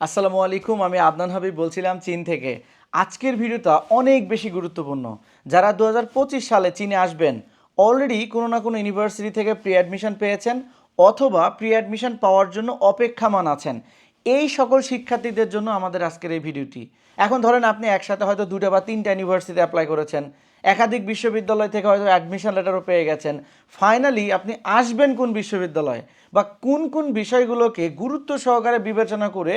আসসালামু আলাইকুম, আমি আদনান হাবিব বলছিলাম চীন থেকে। আজকের ভিডিওটা অনেক বেশি গুরুত্বপূর্ণ। যারা 2025 সালে চীনে আসবেন, অলরেডি কোনো না কোনো ইউনিভার্সিটি থেকে প্রি অ্যাডমিশন পেয়েছেন অথবা প্রি অ্যাডমিশন পাওয়ার জন্য অপেক্ষামান আছেন, এই সকল শিক্ষার্থীদের জন্য আমাদের আজকের এই ভিডিওটি। এখন ধরেন আপনি একসাথে হয়তো 2টা বা 3টা ইউনিভার্সিটিতে অ্যাপ্লাই করেছেন, একাধিক বিশ্ববিদ্যালয় থেকে হয়তো অ্যাডমিশন লেটারও পেয়ে গেছেন। ফাইনালি আপনি আসবেন কোন বিশ্ববিদ্যালয়ে বা কোন কোন বিষয়গুলোকে গুরুত্ব সহকারে বিবেচনা করে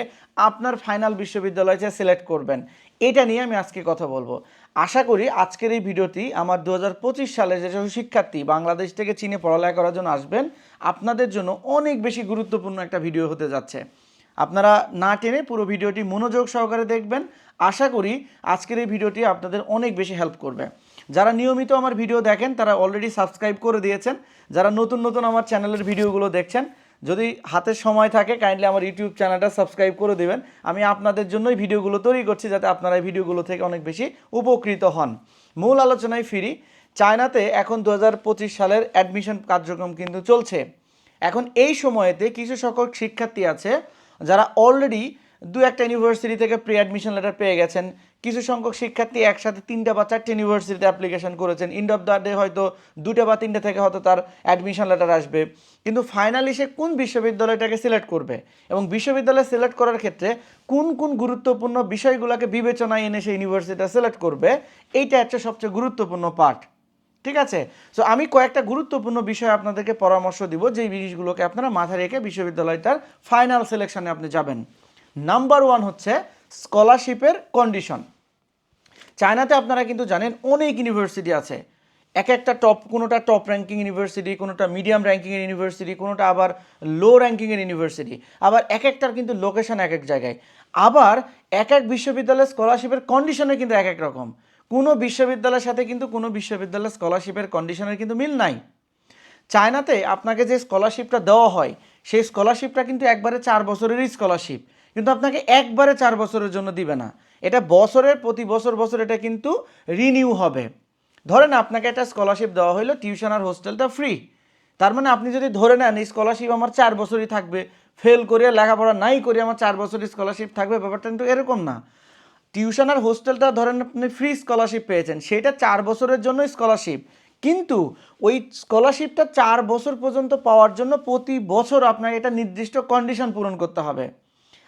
আপনার ফাইনাল বিশ্ববিদ্যালয়কে সিলেক্ট করবেন, এটা নিয়ে আমি আজকে কথা বলবো। আশা করি আজকের এই ভিডিওটি আমার 2025 সালে যেসব শিক্ষার্থী বাংলাদেশ থেকে চীনে পড়ালেখা করার জন্য আসবেন, আপনাদের জন্য অনেক বেশি গুরুত্বপূর্ণ একটা ভিডিও হতে যাচ্ছে। আপনারা না টেনে পুরো ভিডিওটি মনোযোগ সহকারে দেখবেন। আশা করি আজকের এই ভিডিওটি আপনাদের অনেক বেশি হেল্প করবে। যারা নিয়মিত আমার ভিডিও দেখেন তারা অলরেডি সাবস্ক্রাইব করে দিয়েছেন। যারা নতুন নতুন আমার চ্যানেলের ভিডিওগুলো দেখছেন, যদি হাতে সময় থাকে কাইন্ডলি আমার ইউটিউব চ্যানেলটা সাবস্ক্রাইব করে দেবেন। আমি আপনাদের জন্যই ভিডিওগুলো তৈরি করছি যাতে আপনারা এই ভিডিওগুলো থেকে অনেক বেশি উপকৃত হন। মূল আলোচনায় ফিরি। চায়নাতে এখন 2025 সালের অ্যাডমিশন কার্যক্রম কিন্তু চলছে। এখন এই সময়েতে কিছু সংখ্যক শিক্ষার্থী আছে যারা অলরেডি 2-1টা ইউনিভার্সিটি থেকে প্রি অ্যাডমিশন লেটার পেয়ে গেছেন। কিছু সংখ্যক শিক্ষার্থী একসাথে 3টা বা 4টে ইউনিভার্সিটিতে অ্যাপ্লিকেশন করেছেন। এন্ড অফ দ্য ডে হয়তো 2টা বা 3টে থেকে হয়তো তার অ্যাডমিশন লেটার আসবে, কিন্তু ফাইনালি সে কোন বিশ্ববিদ্যালয়টাকে সিলেক্ট করবে এবং বিশ্ববিদ্যালয় সিলেক্ট করার ক্ষেত্রে কোন কোন গুরুত্বপূর্ণ বিষয়গুলোকে বিবেচনায় এনে সে ইউনিভার্সিটিটা সিলেক্ট করবে, এইটা হচ্ছে সবচেয়ে গুরুত্বপূর্ণ পার্ট। ঠিক আছে? সো আমি কয়েকটা গুরুত্বপূর্ণ বিষয় আপনাদেরকে পরামর্শ দিব, যেই জিনিসগুলোকে আপনারা মাথায় রেখে বিশ্ববিদ্যালয়টার ফাইনাল সিলেকশনে আপনি যাবেন। নাম্বার 1 হচ্ছে স্কলারশিপের কন্ডিশন। চায়নাতে আপনারা কিন্তু জানেন অনেক ইউনিভার্সিটি আছে। এক একটা কোনোটা টপ র্যাঙ্কিং ইউনিভার্সিটি, কোনোটা মিডিয়াম র্যাঙ্কিংয়ের ইউনিভার্সিটি, কোনোটা আবার লো র্যাঙ্কিংয়ের ইউনিভার্সিটি। আবার এক একটার কিন্তু লোকেশন এক এক জায়গায়। আবার এক এক বিশ্ববিদ্যালয়ের স্কলারশিপের কন্ডিশনে কিন্তু এক এক রকম। কোনো বিশ্ববিদ্যালয়ের সাথে কিন্তু কোনো বিশ্ববিদ্যালয়ের স্কলারশিপের কন্ডিশনের কিন্তু মিল নাই। চায়নাতে আপনাকে যে স্কলারশিপটা দেওয়া হয়, সেই স্কলারশিপটা কিন্তু একবারে 4 বছরেরই স্কলারশিপ, কিন্তু আপনাকে একবারে 4 বছরের জন্য দিবে না। এটা বছরের প্রতি বছর বছর এটা কিন্তু রিনিউ হবে। ধরেন আপনাকে একটা স্কলারশিপ দেওয়া হলো, টিউশন আর হোস্টেলটা ফ্রি। তার মানে আপনি যদি ধরে নেন এই স্কলারশিপ আমার 4 বছরই থাকবে, ফেল করে লেখাপড়া নাই করে আমার 4 বছরই স্কলারশিপ থাকবে, ব্যাপারটা কিন্তু এরকম না। টিউশন আর হোস্টেলটা ধরেন আপনি ফ্রি স্কলারশিপ পেয়েছেন, সেটা 4 বছরের জন্য স্কলারশিপ, কিন্তু ওই স্কলারশিপটা 4 বছর পর্যন্ত পাওয়ার জন্য প্রতি বছর আপনাকে এটা নির্দিষ্ট কন্ডিশন পূরণ করতে হবে।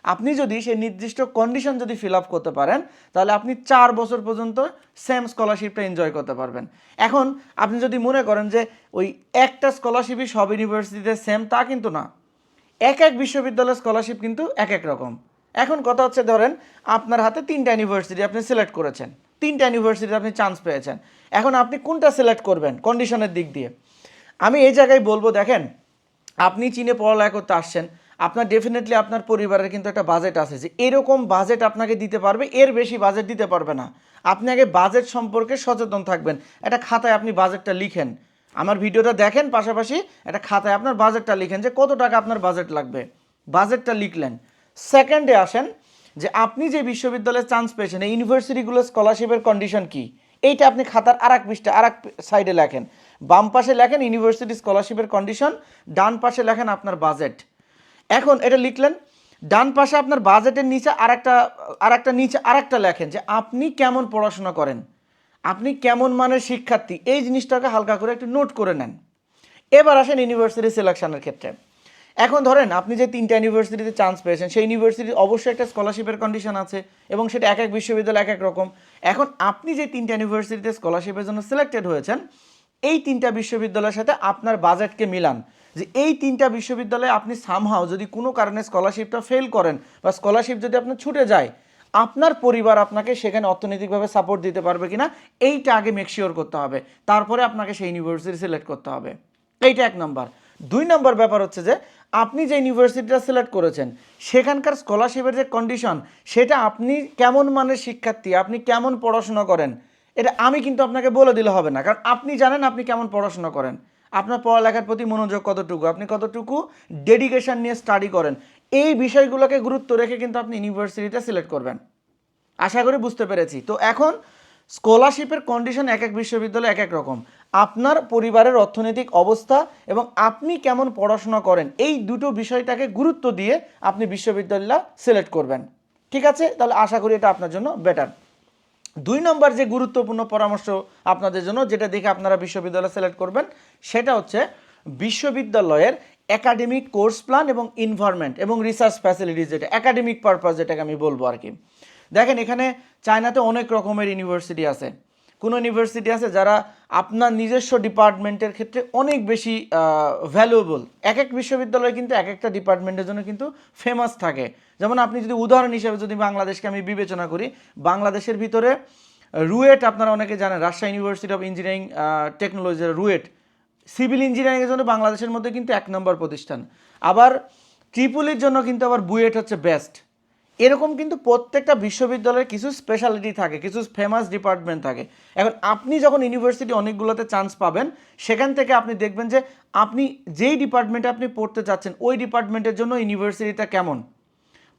আপনি যদি সেই নির্দিষ্ট কন্ডিশন যদি ফিল আপ করতে পারেন, তাহলে আপনি 4 বছর পর্যন্ত সেম স্কলারশিপটা এনজয় করতে পারবেন। এখন আপনি যদি মনে করেন যে ওই একটা স্কলারশিপই সব ইউনিভার্সিটিতে সেম, তা কিন্তু না। এক এক বিশ্ববিদ্যালয়ের স্কলারশিপ কিন্তু এক এক রকম। এখন কথা হচ্ছে, ধরেন আপনার হাতে 3টা ইউনিভার্সিটি আপনি সিলেক্ট করেছেন, 3টা ইউনিভার্সিটিতে আপনি চান্স পেয়েছেন। এখন আপনি কোনটা সিলেক্ট করবেন কন্ডিশনের দিক দিয়ে? আমি এই জায়গায় বলবো, দেখেন, আপনি চীনে পড়ালেখা করতে আসছেন, আপনার ডেফিনেটলি আপনার পরিবারের কিন্তু একটা বাজেট আছে যে এরকম বাজেট আপনাকে দিতে পারবে, এর বেশি বাজেট দিতে পারবে না। আপনি আগে বাজেট সম্পর্কে সচেতন থাকবেন। একটা খাতায় আপনি বাজেটটা লিখেন, আমার ভিডিওটা দেখেন, পাশাপাশি একটা খাতায় আপনার বাজেটটা লিখেন যে কত টাকা আপনার বাজেট লাগবে, বাজেটটা লিখলেন। সেকেন্ডে আসেন যে আপনি যে বিশ্ববিদ্যালয়ে চান্স পেয়েছেন এই ইউনিভার্সিটিগুলোর স্কলারশিপের কন্ডিশন কি, এইটা আপনি খাতার আর এক পৃষ্ঠা আর এক সাইডে লেখেন। বাম পাশে লেখেন ইউনিভার্সিটি স্কলারশিপের কন্ডিশন, ডান পাশে লেখেন আপনার বাজেট। এখন এটা লিখলেন, ডান পাশে আপনার বাজেটের নিচে আরেকটা লেখেন যে আপনি কেমন পড়াশোনা করেন, আপনি কেমন মানের শিক্ষার্থী, এই জিনিসটাকে হালকা করে একটু নোট করে নেন। এবার আসেন ইউনিভার্সিটি সিলেকশনের ক্ষেত্রে। এখন ধরেন আপনি যে 3টা ইউনিভার্সিটিতে চান্স পেয়েছেন, সেই ইউনিভার্সিটির অবশ্যই একটা স্কলারশিপের কন্ডিশন আছে এবং সেটা এক এক বিশ্ববিদ্যালয় এক এক রকম। এখন আপনি যে 3টা ইউনিভার্সিটিতে স্কলারশিপের জন্য সিলেক্টেড হয়েছেন, এই 3টা বিশ্ববিদ্যালয়ের সাথে আপনার বাজেটকে মিলান যে এই 3টা বিশ্ববিদ্যালয়ে আপনি সামহাও যদি কোনো কারণে স্কলারশিপটা ফেল করেন বা স্কলারশিপ যদি আপনার ছুটে যায়, আপনার পরিবার আপনাকে সেখানে অর্থনৈতিকভাবে সাপোর্ট দিতে পারবে কিনা, এইটা আগে মেকশিওর করতে হবে। তারপরে আপনাকে সেই ইউনিভার্সিটি সিলেক্ট করতে হবে। এইটা 1 নম্বর। 2 নম্বর ব্যাপার হচ্ছে যে আপনি যে ইউনিভার্সিটিটা সিলেক্ট করেছেন সেখানকার স্কলারশিপের যে কন্ডিশন, সেটা আপনি কেমন মানের শিক্ষার্থী, আপনি কেমন পড়াশোনা করেন, এটা আমি কিন্তু আপনাকে বলে দিলে হবে না, কারণ আপনি জানেন আপনি কেমন পড়াশোনা করেন, আপনার পড়ালেখার প্রতি মনোযোগ কতটুকু, আপনি কতটুকু ডেডিকেশন নিয়ে স্টাডি করেন, এই বিষয়গুলোকে গুরুত্ব রেখে কিন্তু আপনি ইউনিভার্সিটিটা সিলেক্ট করবেন। আশা করি বুঝতে পেরেছি। তো এখন স্কলারশিপের কন্ডিশন এক এক বিশ্ববিদ্যালয়ে এক এক রকম। আপনার পরিবারের অর্থনৈতিক অবস্থা এবং আপনি কেমন পড়াশোনা করেন এই দুটো বিষয়টাকে গুরুত্ব দিয়ে আপনি বিশ্ববিদ্যালয় সিলেক্ট করবেন। ঠিক আছে, তাহলে আশা করি এটা আপনার জন্য বেটার। 2 নম্বর যে গুরুত্বপূর্ণ পরামর্শ আপনাদের জন্য, যেটা দেখে আপনারা বিশ্ববিদ্যালয় সিলেক্ট করবেন, সেটা হচ্ছে বিশ্ববিদ্যালয়ের একাডেমিক কোর্স প্ল্যান এবং এনভায়রনমেন্ট এবং রিসার্চ ফ্যাসিলিটিস, যেটা একাডেমিক পারপাস যেটাকে আমি বলবো আর কি। দেখেন এখানে চায়নাতে অনেক রকমের ইউনিভার্সিটি আছে। কোনো ইউনিভার্সিটি আছে যারা আপনার নিজস্ব ডিপার্টমেন্টের ক্ষেত্রে অনেক বেশি ভ্যালুয়েবল। এক এক বিশ্ববিদ্যালয় কিন্তু এক একটা ডিপার্টমেন্টের জন্য কিন্তু ফেমাস থাকে। যেমন আপনি যদি উদাহরণ হিসেবে যদি বাংলাদেশকে আমি বিবেচনা করি, বাংলাদেশের ভিতরে রুয়েট আপনারা অনেকে জানেন, Rajshahi university of engineering technology, RUET civil ইঞ্জিনিয়ারিংয়ের জন্য বাংলাদেশের মধ্যে কিন্তু 1 নম্বর প্রতিষ্ঠান। আবার ট্রিপলির জন্য কিন্তু আবার বুয়েট হচ্ছে বেস্ট। এরকম কিন্তু প্রত্যেকটা বিশ্ববিদ্যালয়ের কিছু স্পেশালিটি থাকে, কিছু ফেমাস ডিপার্টমেন্ট থাকে। এখন আপনি যখন ইউনিভার্সিটি অনেকগুলোতে চান্স পাবেন, সেখান থেকে আপনি দেখবেন যে আপনি যেই ডিপার্টমেন্টে আপনি পড়তে চাচ্ছেন ওই ডিপার্টমেন্টের জন্য ইউনিভার্সিটিটা কেমন,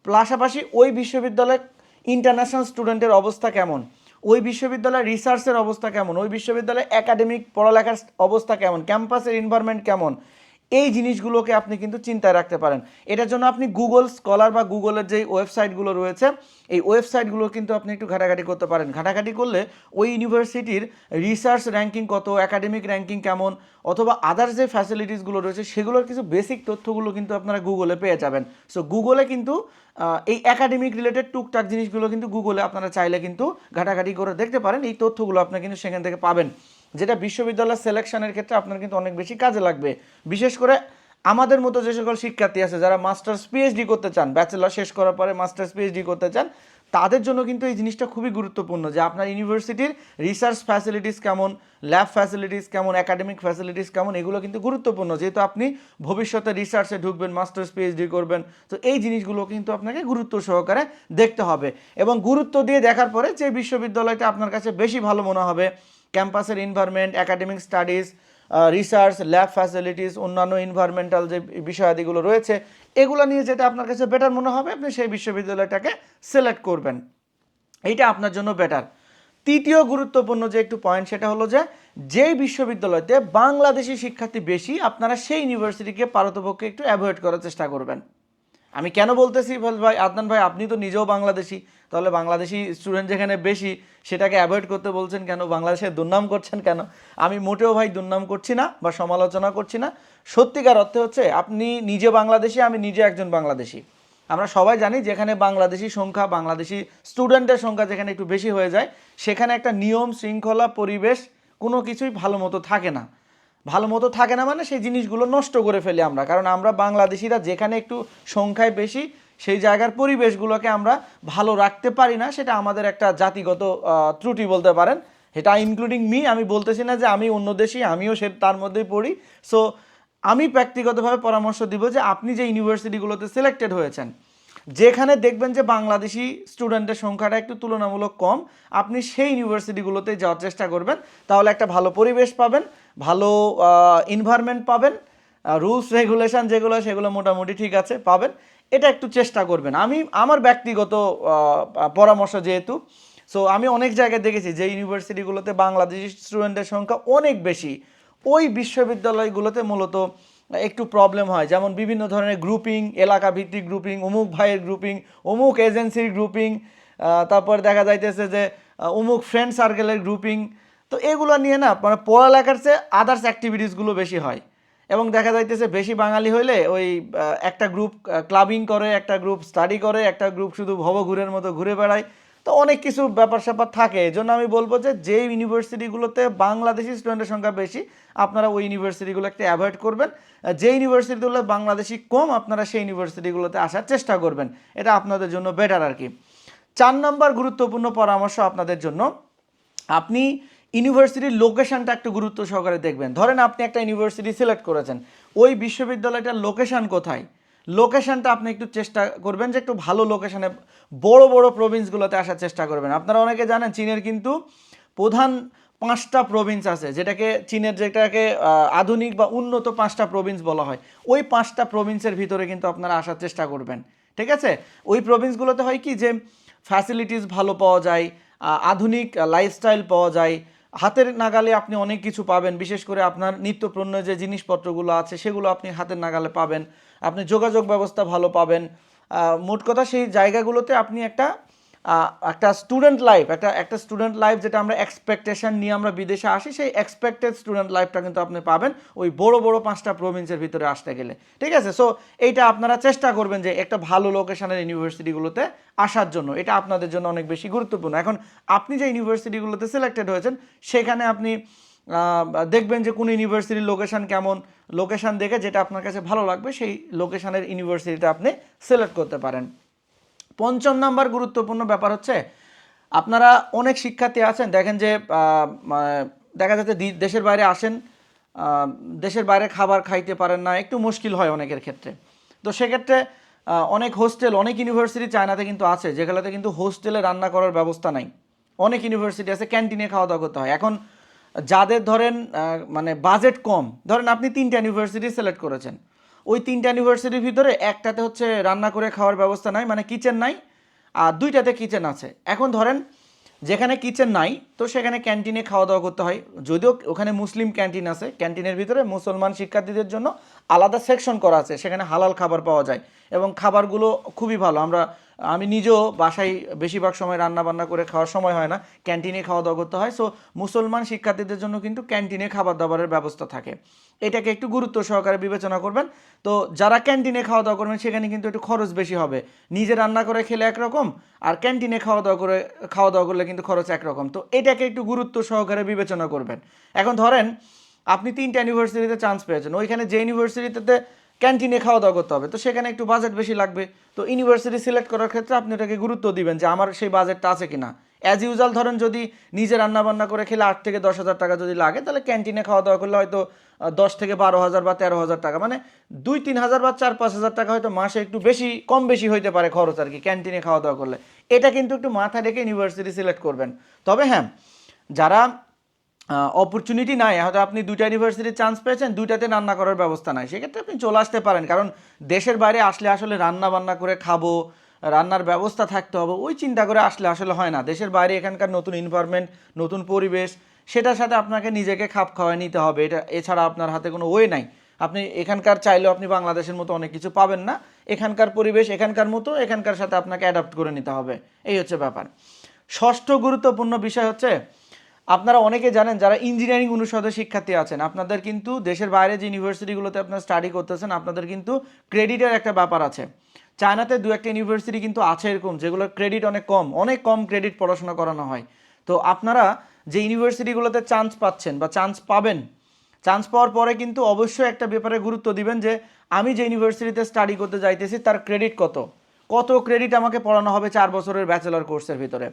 পাশাপাশি ওই বিশ্ববিদ্যালয়ে ইন্টারন্যাশনাল স্টুডেন্টের অবস্থা কেমন, ওই বিশ্ববিদ্যালয়ের রিসার্চের অবস্থা কেমন, ওই বিশ্ববিদ্যালয়ের একাডেমিক পড়ালেখার অবস্থা কেমন, ক্যাম্পাসের এনভায়রনমেন্ট কেমন, এই জিনিসগুলোকে আপনি কিন্তু চিন্তায় রাখতে পারেন। এটার জন্য আপনি গুগল স্কলার বা গুগলের যে ওয়েবসাইটগুলো রয়েছে, এই ওয়েবসাইটগুলো কিন্তু আপনি একটু ঘাটাঘাটি করতে পারেন। ঘাটাঘাটি করলে ওই ইউনিভার্সিটির রিসার্চ র্যাঙ্কিং কত, একাডেমিক র্যাঙ্কিং কেমন, অথবা আদার্স যে ফ্যাসিলিটিসগুলো রয়েছে সেগুলোর কিছু বেসিক তথ্যগুলো কিন্তু আপনারা গুগলে পেয়ে যাবেন। সো গুগলে কিন্তু এই একাডেমিক রিলেটেড টুকটাক জিনিসগুলো কিন্তু গুগলে আপনারা চাইলে কিন্তু ঘাটাঘাটি করে দেখতে পারেন। এই তথ্যগুলো আপনারা কিন্তু সেখান থেকে পাবেন, যেটা বিশ্ববিদ্যালয় সিলেকশনের ক্ষেত্রে আপনার কিন্তু অনেক বেশি কাজে লাগবে। বিশেষ করে আমাদের মতো যে সকল শিক্ষার্থী আছে যারা মাস্টার্স পিএইচডি করতে চান, ব্যাচেলর শেষ করার পরে মাস্টার্স পিএইচডি করতে চান, তাদের জন্য কিন্তু এই জিনিসটা খুবই গুরুত্বপূর্ণ যে আপনার ইউনিভার্সিটির রিসার্চ ফ্যাসিলিটিস কেমন, ল্যাব ফ্যাসিলিটিস কেমন, একাডেমিক ফ্যাসিলিটিস কেমন, এগুলো কিন্তু গুরুত্বপূর্ণ। যেহেতু আপনি ভবিষ্যতে রিসার্চে ঢুকবেন, মাস্টার্স পিএইচডি করবেন, তো এই জিনিসগুলো কিন্তু আপনাকে গুরুত্ব সহকারে দেখতে হবে। এবং গুরুত্ব দিয়ে দেখার পরে যে বিশ্ববিদ্যালয়টা আপনার কাছে বেশি ভালো মনে হবে, ক্যাম্পাসের environment, academic studies, research, lab facilities, অন্যান্য এনভায়রনমেন্টাল যে বিষয়াদিগুলো রয়েছে, এগুলো নিয়ে যেটা আপনার কাছে বেটার মনে হবে আপনি সেই বিশ্ববিদ্যালয়টাকে সিলেক্ট করবেন। এইটা আপনার জন্য বেটার। তৃতীয় গুরুত্বপূর্ণ যে একটু পয়েন্ট, সেটা হলো যে যেই বিশ্ববিদ্যালয়তে বাংলাদেশি শিক্ষার্থী বেশি, আপনারা সেই ইউনিভার্সিটিকে পারতপক্ষে একটু অ্যাভয়েড করার চেষ্টা করবেন। আমি কেন বলতেছি ভাই, আদনান ভাই আপনি তো নিজেও বাংলাদেশি, তাহলে বাংলাদেশি স্টুডেন্ট যেখানে বেশি সেটাকে অ্যাভয়েড করতে বলছেন কেন, বাংলাদেশের দুর্নাম করছেন কেন? আমি মোটেও ভাই দুর্নাম করছি না বা সমালোচনা করছি না। সত্যিকার অর্থে হচ্ছে আপনি নিজে বাংলাদেশি, আমি নিজে একজন বাংলাদেশি। আমরা সবাই জানি যেখানে বাংলাদেশি সংখ্যা, বাংলাদেশি স্টুডেন্টের সংখ্যা যেখানে একটু বেশি হয়ে যায়, সেখানে একটা নিয়ম শৃঙ্খলা পরিবেশ কোনো কিছুই ভালো মতো থাকে না। ভালো মতো থাকে না মানে সেই জিনিসগুলো নষ্ট করে ফেলি আমরা, কারণ আমরা বাংলাদেশিরা যেখানে একটু সংখ্যায় বেশি সেই জায়গার পরিবেশগুলোকে আমরা ভালো রাখতে পারি না। সেটা আমাদের একটা জাতিগত ত্রুটি বলতে পারেন, এটা ইনক্লুডিং মি। আমি বলতেছি না যে আমি অন্য দেশি, আমিও সে তার মধ্যেই পড়ি। সো আমি ব্যক্তিগতভাবে পরামর্শ দিব যে আপনি যে ইউনিভার্সিটিগুলোতে সিলেক্টেড হয়েছেন, যেখানে দেখবেন যে বাংলাদেশি স্টুডেন্টের সংখ্যাটা একটু তুলনামূলক কম, আপনি সেই ইউনিভার্সিটিগুলোতে যাওয়ার চেষ্টা করবেন। তাহলে একটা ভালো পরিবেশ পাবেন, ভালো এনভায়রনমেন্ট পাবেন, রুলস রেগুলেশন যেগুলো সেগুলো মোটামুটি ঠিক আছে পাবেন। এটা একটু চেষ্টা করবেন। আমি আমার ব্যক্তিগত পরামর্শ যেহেতু, সো আমি অনেক জায়গায় দেখেছি যে ইউনিভার্সিটিগুলোতে বাংলাদেশি স্টুডেন্টের সংখ্যা অনেক বেশি, ওই বিশ্ববিদ্যালয়গুলোতে মূলত একটু প্রবলেম হয়। যেমন বিভিন্ন ধরনের গ্রুপিং, এলাকা ভিত্তিক গ্রুপিং, অমুক ভাইয়ের গ্রুপিং, অমুক এজেন্সির গ্রুপিং, তারপর দেখা যাইতেছে যে অমুক ফ্রেন্ড সার্কেলের গ্রুপিং। তো এগুলো নিয়ে না মানে পড়ালেখার চেয়ে আদার্স অ্যাক্টিভিটিসগুলো বেশি হয়। এবং দেখা যাইতেছে বেশি বাঙালি হইলে ওই একটা গ্রুপ ক্লাবিং করে, একটা গ্রুপ স্টাডি করে, একটা গ্রুপ শুধু ভবঘুরের মতো ঘুরে বেড়ায়। তো অনেক কিছু ব্যাপার স্যাপার থাকে। এই জন্য আমি বলবো যে ইউনিভার্সিটিগুলোতে বাংলাদেশি স্টুডেন্টের সংখ্যা বেশি, আপনারা ওই ইউনিভার্সিটিগুলো একটা অ্যাভয়েড করবেন। যে ইউনিভার্সিটিগুলো বাংলাদেশি কম, আপনারা সেই ইউনিভার্সিটিগুলোতে আসার চেষ্টা করবেন। এটা আপনাদের জন্য বেটার আর কি। 4 নম্বর গুরুত্বপূর্ণ পরামর্শ আপনাদের জন্য, আপনি ইউনিভার্সিটির লোকেশনটা একটু গুরুত্ব সহকারে দেখবেন। ধরেন আপনি একটা ইউনিভার্সিটি সিলেক্ট করেছেন, ওই বিশ্ববিদ্যালয়টার লোকেশন কোথায়, লোকেশনটা আপনি একটু চেষ্টা করবেন যে একটু ভালো লোকেশনে, বড় বড় প্রভিন্সগুলোতে আসার চেষ্টা করবেন। আপনারা অনেকে জানেন চীনের কিন্তু প্রধান 5টা প্রভিন্স আছে, যেটাকে আধুনিক বা উন্নত 5টা প্রভিন্স বলা হয়। ওই 5টা প্রভিন্সের ভিতরে কিন্তু আপনারা আসার চেষ্টা করবেন। ঠিক আছে, ওই প্রভিন্সগুলোতে হয় কি যে ফ্যাসিলিটিস ভালো পাওয়া যায়, আধুনিক লাইফস্টাইল পাওয়া যায়, হাতের নাগালে আপনি অনেক কিছু পাবেন, বিশেষ করে আপনার নিত্যপণ্য যে জিনিসপত্রগুলো আছে সেগুলো আপনি হাতের নাগালে পাবেন, আপনি যোগাযোগ ব্যবস্থা ভালো পাবেন। মোট কথা সেই জায়গাগুলোতে আপনি একটা স্টুডেন্ট লাইফ, একটা স্টুডেন্ট লাইফ যেটা আমরা এক্সপেকটেশন নিয়ে আমরা বিদেশে আসি, সেই এক্সপেক্টেড স্টুডেন্ট লাইফটা কিন্তু আপনি পাবেন ওই বড় বড় 5টা প্রভিন্সের ভিতরে আসতে গেলে। ঠিক আছে, সো এইটা আপনারা চেষ্টা করবেন যে একটা ভালো লোকেশনের ইউনিভার্সিটিগুলোতে আসার জন্য, এটা আপনাদের জন্য অনেক বেশি গুরুত্বপূর্ণ। এখন আপনি যে ইউনিভার্সিটিগুলোতে সিলেক্টেড হয়েছেন সেখানে আপনি দেখবেন যে কোন ইউনিভার্সিটির লোকেশন কেমন, লোকেশন দেখে যেটা আপনার কাছে ভালো লাগবে সেই লোকেশনের ইউনিভার্সিটিটা আপনি সিলেক্ট করতে পারেন। 5ম নাম্বার গুরুত্বপূর্ণ ব্যাপার হচ্ছে, আপনারা অনেক শিক্ষার্থী আছেন দেখেন যে দেখা যাচ্ছে দেশের বাইরে আসেন, দেশের বাইরে খাবার খাইতে পারেন না, একটু মুশকিল হয় অনেকের ক্ষেত্রে। তো সেক্ষেত্রে অনেক হোস্টেল, অনেক ইউনিভার্সিটি চায়নাতে কিন্তু আছে যেগুলোতে কিন্তু হোস্টেলে রান্না করার ব্যবস্থা নাই। অনেক ইউনিভার্সিটি আছে ক্যান্টিনে খাওয়া দাওয়া করতে হয়। এখন যাদের ধরেন মানে বাজেট কম, ধরেন আপনি 3টা ইউনিভার্সিটি সিলেক্ট করেছেন, ওই 3টা ইউনিভার্সিটির ভিতরে একটাতে হচ্ছে রান্না করে খাওয়ার ব্যবস্থা নাই, মানে কিচেন নাই, আর 2টাতে কিচেন আছে। এখন ধরেন যেখানে কিচেন নাই তো সেখানে ক্যান্টিনে খাওয়া দাওয়া করতে হয়, যদিও ওখানে মুসলিম ক্যান্টিন আছে, ক্যান্টিনের ভিতরে মুসলমান শিক্ষার্থীদের জন্য আলাদা সেকশন করা আছে, সেখানে হালাল খাবার পাওয়া যায় এবং খাবারগুলো খুবই ভালো। আমি নিজেও বাসায় বেশিরভাগ সময় রান্না বান্না করে খাওয়ার সময় হয় না, ক্যান্টিনে খাওয়া দাওয়া করতে হয়। সো মুসলমান শিক্ষার্থীদের জন্য কিন্তু ক্যান্টিনে খাবার দাবারের ব্যবস্থা থাকে, এটাকে একটু গুরুত্ব সহকারে বিবেচনা করবেন। তো যারা ক্যান্টিনে খাওয়া দাওয়া করবেন সেখানে কিন্তু একটু খরচ বেশি হবে, নিজে রান্না করে খেলে একরকম আর ক্যান্টিনে খাওয়া দাওয়া করলে কিন্তু খরচ একরকম। তো এটাকে একটু গুরুত্ব সহকারে বিবেচনা করবেন। এখন ধরেন আপনি 3টা ইউনিভার্সিটিতে চান্স পেয়েছেন, ওইখানে যে ইউনিভার্সিটিতে ক্যান্টিনে খাওয়া দাওয়া করতে হবে তো সেখানে একটু বাজেট বেশি লাগবে। তো ইউনিভার্সিটি সিলেক্ট করার ক্ষেত্রে আপনি ওটাকে গুরুত্ব দিবেন যে আমার সেই বাজেটটা আছে কিনা। অ্যাজ ইউজুয়াল ধরেন যদি নিজে রান্না বান্না করে খেলে 8 থেকে 10,000 টাকা যদি লাগে, তাহলে ক্যান্টিনে খাওয়া দাওয়া করলে হয়তো 10 থেকে 12,000 বা 13,000 টাকা, মানে 2-3,000 বা 4-5,000 টাকা হয়তো মাসে একটু বেশি কম বেশি হইতে পারে খরচ আর কি ক্যান্টিনে খাওয়া দাওয়া করলে। এটা কিন্তু একটু মাথায় রেখে ইউনিভার্সিটি সিলেক্ট করবেন। তবে হ্যাঁ, যারা অপরচুনিটি নাই, হয়তো আপনি 2টা ইউনিভার্সিটির চান্স পেয়েছেন, 2টাতে রান্না করার ব্যবস্থা নাই, সেক্ষেত্রে আপনি চলে আসতে পারেন। কারণ দেশের বাইরে আসলে আসলে রান্না বান্না করে খাবো, রান্নার ব্যবস্থা থাকতে হবে, ওই চিন্তা করে আসলে আসলে হয় না। দেশের বাইরে এখানকার নতুন এনভায়রনমেন্ট, নতুন পরিবেশ, সেটার সাথে আপনাকে নিজেকে খাপ খাওয়ায় নিতে হবে, এছাড়া আপনার হাতে কোনো ওয়ে নাই। আপনি এখানকার চাইলেও আপনি বাংলাদেশের মতো অনেক কিছু পাবেন না, এখানকার পরিবেশ এখানকার মতো, এখানকার সাথে আপনাকে অ্যাডাপ্ট করে নিতে হবে, এই হচ্ছে ব্যাপার। 6ষ্ঠ গুরুত্বপূর্ণ বিষয় হচ্ছে, আপনারা অনেকে জানেন যারা ইঞ্জিনিয়ারিং অনুষদের শিক্ষার্থী আছেন, আপনাদের কিন্তু দেশের বাইরে যে ইউনিভার্সিটিগুলোতে আপনারা স্টাডি করতেছেন আপনাদের কিন্তু ক্রেডিটের একটা ব্যাপার আছে। চায়নাতে 2-1টা ইউনিভার্সিটি কিন্তু আছে এরকম যেগুলোর ক্রেডিট অনেক কম ক্রেডিট পড়াশোনা করানো হয়। তো আপনারা যে ইউনিভার্সিটিগুলোতে চান্স পাচ্ছেন বা চান্স পাবেন, চান্স পাওয়ার পরে কিন্তু অবশ্যই একটা ব্যাপারে গুরুত্ব দিবেন যে আমি যে ইউনিভার্সিটিতে স্টাডি করতে যাইতেছি তার ক্রেডিট কত ক্রেডিট আমাকে পড়ানো হবে 4 বছরের ব্যাচেলর কোর্সের ভিতরে।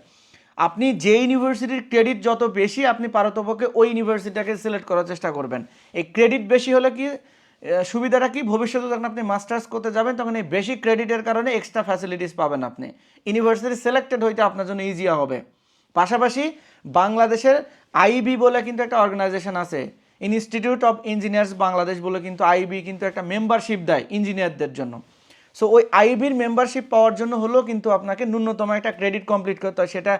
আপনি যে ইউনিভার্সিটির ক্রেডিট যত বেশি আপনি পারতপক্ষে ওই ইউনিভার্সিটিটাকে সিলেক্ট করার চেষ্টা করবেন। এই ক্রেডিট বেশি হলে কি সুবিধাটা কি, ভবিষ্যতে যখন আপনি মাস্টার্স করতে যাবেন তখন এই বেশি ক্রেডিটের কারণে এক্সট্রা ফ্যাসিলিটিস পাবেন, আপনি ইউনিভার্সিটি সিলেক্টেড হইতে আপনার জন্য ইজিয়া হবে। পাশাপাশি বাংলাদেশের আইবি বলে কিন্তু একটা অর্গানাইজেশন আছে, ইনস্টিটিউট অফ ইঞ্জিনিয়ার্স বাংলাদেশ বলে, কিন্তু আইবি কিন্তু একটা মেম্বারশিপ দেয় ইঞ্জিনিয়ারদের জন্য। সো ওই আইবির মেম্বারশিপ পাওয়ার জন্য হলেও কিন্তু আপনাকে ন্যূনতম একটা ক্রেডিট কমপ্লিট করতে হয়। সেটা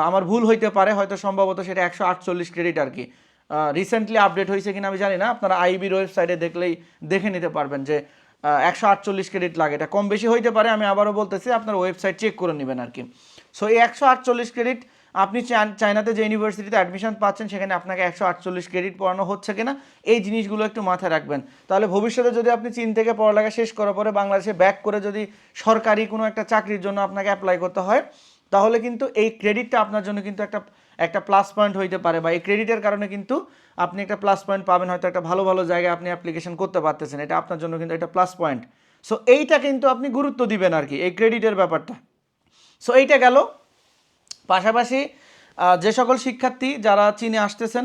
আমার ভুল হইতে পারে, হয়তো সম্ভবত সেটা 148 ক্রেডিট আর কি। রিসেন্টলি আপডেট হয়েছে কিনা আমি জানি না, আপনারা আইবির ওয়েবসাইটে দেখলেই দেখে নিতে পারবেন যে 148 ক্রেডিট লাগে। এটা কম বেশি হইতে পারে, আমি আবারও বলতেছি আপনার ওয়েবসাইট চেক করে নেবেন আর কি। সো এই 148 ক্রেডিট আপনি চায়নাতে যে ইউনিভার্সিটিতে অ্যাডমিশন পাচ্ছেন সেখানে আপনাকে 148 ক্রেডিট পড়ানো হচ্ছে কিনা এই জিনিসগুলো একটু মাথায় রাখবেন। তাহলে ভবিষ্যতে যদি আপনি চীন থেকে পড়ালেখা শেষ করার পরে বাংলাদেশে ব্যাক করে যদি সরকারি কোনো একটা চাকরির জন্য আপনাকে অ্যাপ্লাই করতে হয়, তাহলে কিন্তু এই ক্রেডিটটা আপনার জন্য কিন্তু একটা প্লাস পয়েন্ট হইতে পারে, বা এই ক্রেডিটের কারণে কিন্তু আপনি একটা প্লাস পয়েন্ট পাবেন, হয়তো একটা ভালো ভালো জায়গায় আপনি অ্যাপ্লিকেশন করতে পারতেছেন, এটা আপনার জন্য কিন্তু একটা প্লাস পয়েন্ট। সো এইটা কিন্তু আপনি গুরুত্ব দিবেন আর কি, এই ক্রেডিটের ব্যাপারটা। সো এইটা গেল। পাশাপাশি যে সকল শিক্ষার্থী যারা চীনে আসতেছেন,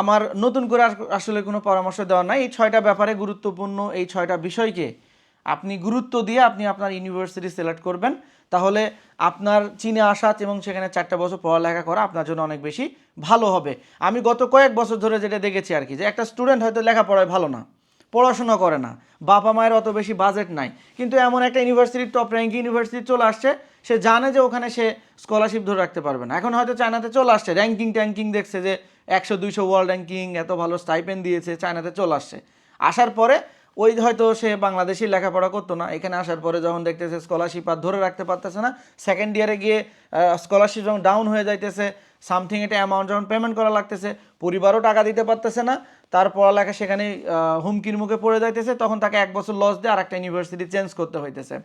আমার নতুন করে আসলে কোনো পরামর্শ দেওয়া নাই, এই 6টা ব্যাপারে গুরুত্বপূর্ণ এই 6টা বিষয়কে আপনি গুরুত্ব দিয়ে আপনি আপনার ইউনিভার্সিটি সিলেক্ট করবেন, তাহলে আপনার চীনে আসা এবং সেখানে 4টা বছর পড়ালেখা করা আপনার জন্য অনেক বেশি ভালো হবে। আমি গত কয়েক বছর ধরে যেটা দেখেছি আর কি, যে একটা স্টুডেন্ট হয়তো লেখাপড়ায় ভালো না, পড়াশোনা করে না, বাবা মায়ের অত বেশি বাজেট নাই, কিন্তু এমন একটা ইউনিভার্সিটির টপ র্যাঙ্কিং ইউনিভার্সিটি চলে আসছে, সে জানে যে ওখানে সে স্কলারশিপ ধরে রাখতে পারবে না। এখন হয়তো চায়নাতে চলে আসছে, র্যাঙ্কিং ট্যাঙ্কিং দেখছে যে 100-200 ওয়ার্ল্ড র্যাঙ্কিং, এত ভালো স্টাইপেন্ড দিয়েছে, চায়নাতে চলে আসছে। আসার পরে ওই হয়তো সে বাংলাদেশি লেখাপড়া করতো না, এখানে আসার পরে যখন দেখতেছে স্কলারশিপ আর ধরে রাখতে পারতেছে না, সেকেন্ড ইয়ারে গিয়ে স্কলারশিপ যখন ডাউন হয়ে যাইতেছে, সামথিং একটা অ্যামাউন্ট যখন পেমেন্ট করা লাগতেছে, পরিবারও টাকা দিতে পারতেছে না, তার পড়ালেখা সেখানে হুমকির মুখে পড়ে যাইতেছে, তখন তাকে 1 বছর লস দিয়ে আর একটা ইউনিভার্সিটি চেঞ্জ করতে হইতেছে।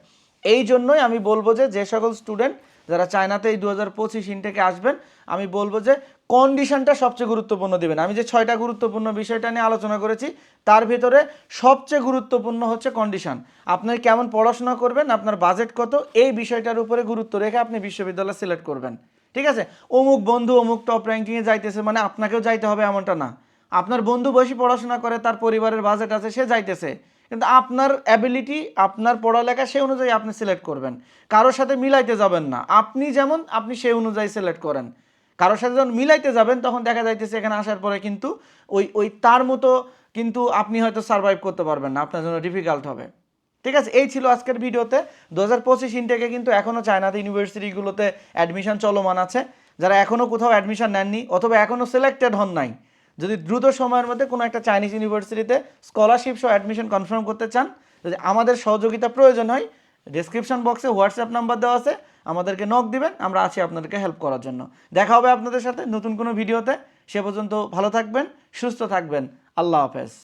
এই জন্যই আমি বলবো যে সকল স্টুডেন্ট যারা চায়নাতে এই 2025 ইনটেকে আসবেন, আমি বলবো যে কন্ডিশনটা সবচেয়ে গুরুত্বপূর্ণ দিবেন। আমি যে 6টা গুরুত্বপূর্ণ বিষয়টা নিয়ে আলোচনা করেছি, তার ভিতরে সবচেয়ে গুরুত্বপূর্ণ হচ্ছে কন্ডিশন। আপনি কেমন পড়াশোনা করবেন, আপনার বাজেট কত, এই বিষয়টার উপরে গুরুত্ব রেখে আপনি বিশ্ববিদ্যালয় সিলেক্ট করবেন। ঠিক আছে? অমুক বন্ধু অমুক টপ র্যাঙ্কিংয়ে যাইতেছে মানে আপনাকেও যাইতে হবে এমনটা না। আপনার বন্ধু বয়সী পড়াশোনা করে, তার পরিবারের বাজেট আছে, সে যাইতেছে, কিন্তু আপনার অ্যাবিলিটি, আপনার পড়ালেখা সেই অনুযায়ী আপনি সিলেক্ট করবেন। কারোর সাথে মিলাইতে যাবেন না, আপনি যেমন আপনি সেই অনুযায়ী সিলেক্ট করেন। কারোর সাথে যখন মিলাইতে যাবেন তখন দেখা যাইতেছে এখানে আসার পরে কিন্তু ওই তার মতো কিন্তু আপনি হয়তো সার্ভাইভ করতে পারবেন না, আপনার জন্য ডিফিকাল্ট হবে। ঠিক আছে? এই ছিল আজকের ভিডিওতে। 2025 ইনটেকে কিন্তু এখনও চায়নাতে ইউনিভার্সিটিগুলোতে অ্যাডমিশন চলমান আছে। যারা এখনও কোথাও অ্যাডমিশন নেননি অথবা এখনও সিলেক্টেড হন নাই, যদি দ্রুত সময়ের মধ্যে কোনো একটা চাইনিজ ইউনিভার্সিটিতে স্কলারশিপ সহ অ্যাডমিশন কনফার্ম করতে চান, যদি আমাদের সহযোগিতা প্রয়োজন হয়, ডেসক্রিপশন বক্সে হোয়াটসঅ্যাপ নাম্বার দেওয়া আছে, আমাদেরকে নক দিবেন, আমরা আছি আপনাদেরকে হেল্প করার জন্য। দেখা হবে আপনাদের সাথে নতুন কোনো ভিডিওতে। সে পর্যন্ত ভালো থাকবেন, সুস্থ থাকবেন। আল্লাহ হাফেজ।